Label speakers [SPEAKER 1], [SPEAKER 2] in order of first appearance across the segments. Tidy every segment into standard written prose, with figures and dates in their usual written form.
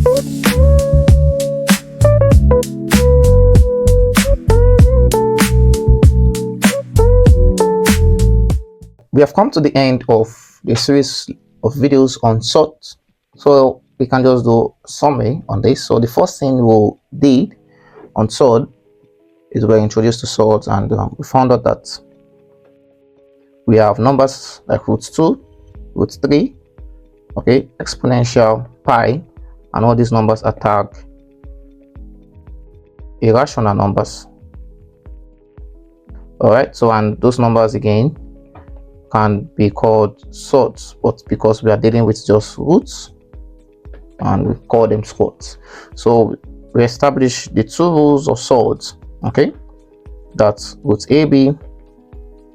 [SPEAKER 1] We have come to the end of the series of videos on sort, so we can just do a summary on this. So the first thing we did on sort is we're introduced to sort, and we found out that we have numbers like √2, √3, okay, exponential, pi, and all these numbers are tagged irrational numbers. All right, so and those numbers again can be called sorts, but because we are dealing with just roots, and we call them sorts. So we establish the two rules of sorts, okay, that √ab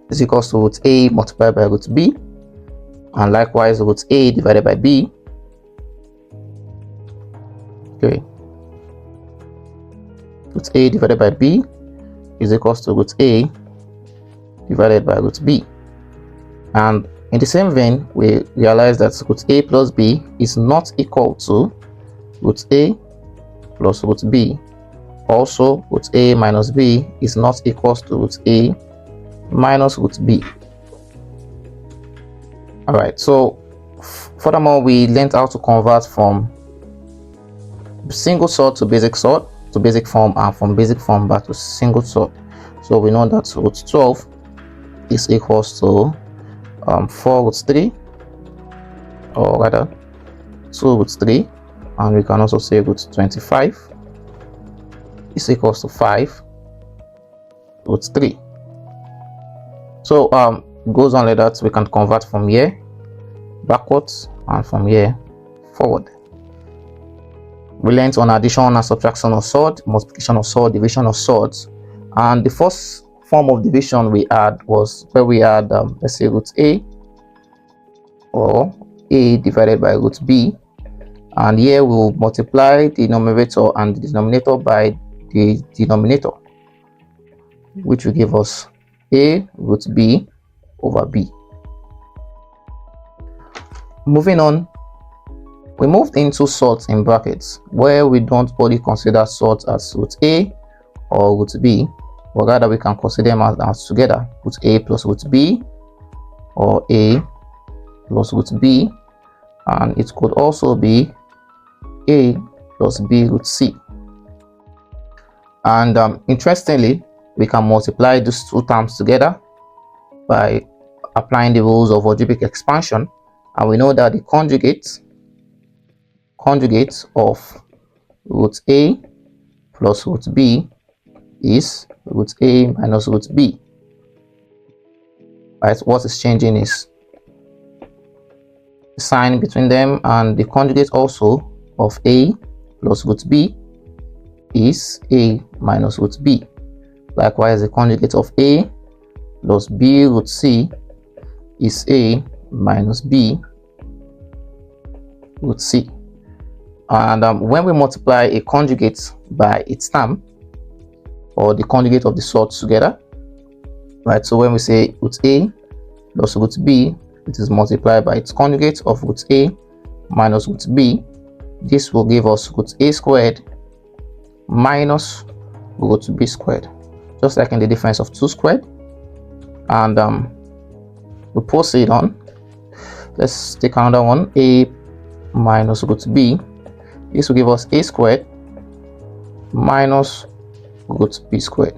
[SPEAKER 1] is equals to √a multiplied by √b, and likewise √a divided by b, okay, √a divided by b is equals to √a divided by √b. And in the same vein, we realize that √a plus b is not equal to √a plus √b. Also, √a minus b is not equal to √a minus √b. All right, so furthermore, we learned how to convert from single sort to basic form, and from basic form back to single sort. So we know that √12 is equals to 4√3, or rather 2√3, and we can also say √25 is equals to 5√3. So it goes on like that. We can convert from here backwards and from here forward. We learned on addition and subtraction of sort, multiplication of sort, division of sorts, and the first form of division we had was where we had let's say √a, or a divided by √b, and here we'll multiply the numerator and the denominator by the denominator, which will give us a √b over b. Moving on, we moved into sorts in brackets, where we don't only consider sorts as √a or √b, but rather we can consider them as together, √a plus √b, or a plus √b, and it could also be a plus b √c. And interestingly, we can multiply these two terms together by applying the rules of algebraic expansion, and we know that the conjugate of √a plus √b is √a minus √b. Right, what is changing is the sign between them, and the conjugate also of a plus √b is a minus √b. Likewise, the conjugate of a plus b √c is a minus b √c. And when we multiply a conjugate by its term, or the conjugate of the sorts together, right, so when we say √a plus √b, it is multiplied by its conjugate of √a minus √b. This will give us √a squared minus √b squared, just like in the difference of 2 squared. And we proceed on. Let's take another one, a minus √b. This will give us a squared minus √b squared.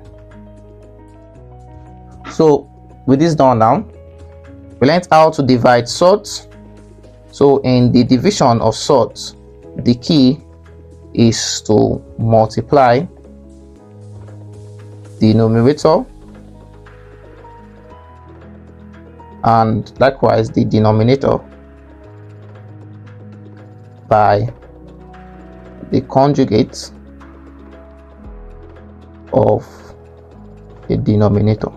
[SPEAKER 1] So with this done now, we learned how to divide sorts. So in the division of sorts, the key is to multiply the numerator and likewise the denominator by the conjugate of the denominator.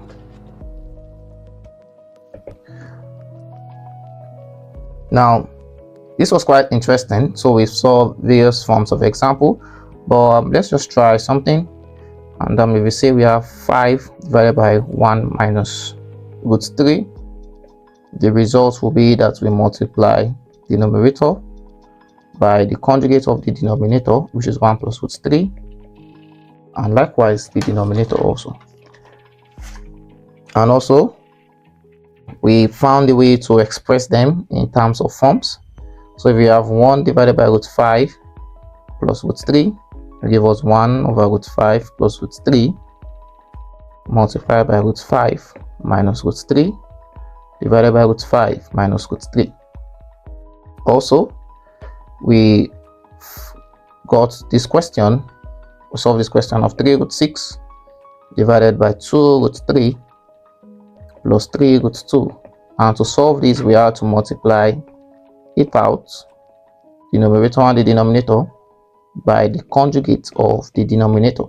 [SPEAKER 1] Now, this was quite interesting, so we saw various forms of example, but let's just try something. And if we say we have 5 divided by 1 minus √3, the result will be that we multiply the numerator by the conjugate of the denominator, which is 1 plus root 3, and likewise the denominator also. And also we found a way to express them in terms of forms. So if we have 1 divided by root 5 plus root 3, will give us 1 over root 5 plus root 3 multiplied by root 5 minus root 3 divided by root 5 minus root 3. Also, we got this question, we solved this question of 3 root 6 divided by 2 root 3 plus 3 root 2. And to solve this, we have to multiply it out, the numerator and the denominator, by the conjugate of the denominator.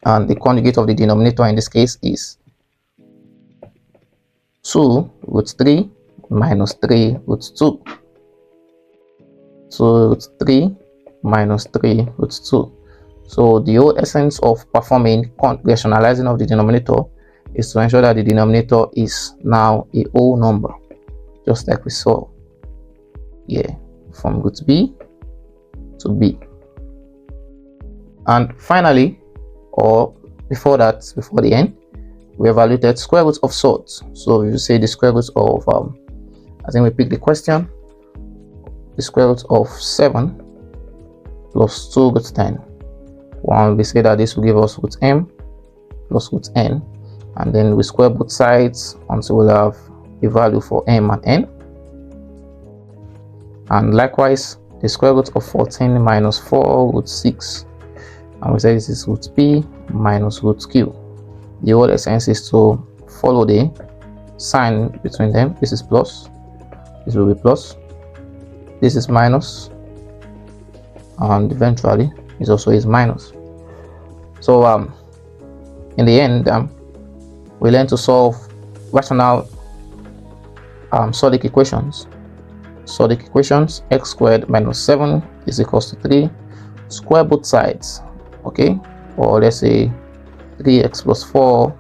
[SPEAKER 1] And the conjugate of the denominator in this case is 2 root 3 minus 3 root 2. 2 root 3 minus 3 root 2. So the whole essence of performing rationalizing of the denominator is to ensure that the denominator is now a whole number, just like we saw here, from root b to b. And finally, or before that, before the end, we evaluated square roots of sorts. So if you say the square root of I think we pick the question, the square root of 7 plus 2 root 10. One, we say that this will give us root m plus root n, and then we square both sides until we'll have a value for m and n. And likewise, the square root of 14 minus 4 root 6, and we say this is root p minus root q. The whole essence is to follow the sign between them. This is plus, this will be plus, this is minus, and eventually this also is minus. So in the end, we learn to solve rational solid equations. Solid equations: x squared minus 7 is equals to 3. Square both sides, okay? Or let's say 3x plus 4,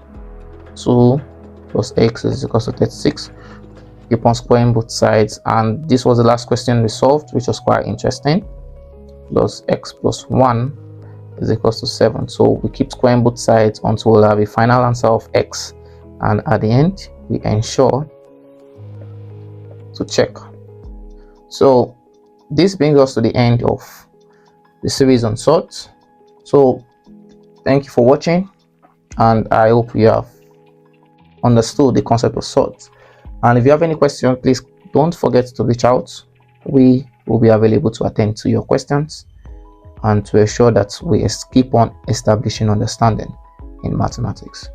[SPEAKER 1] 2 plus x is equals to 36. Keep on squaring both sides, and this was the last question we solved, which was quite interesting. Plus x plus 1 is equals to 7. So we keep squaring both sides until we'll have a final answer of x, and at the end we ensure to check. So this brings us to the end of the series on sorts. So thank you for watching, and I hope you have understood the concept of sorts. And if you have any questions, please don't forget to reach out. We will be available to attend to your questions and to ensure that we keep on establishing understanding in mathematics.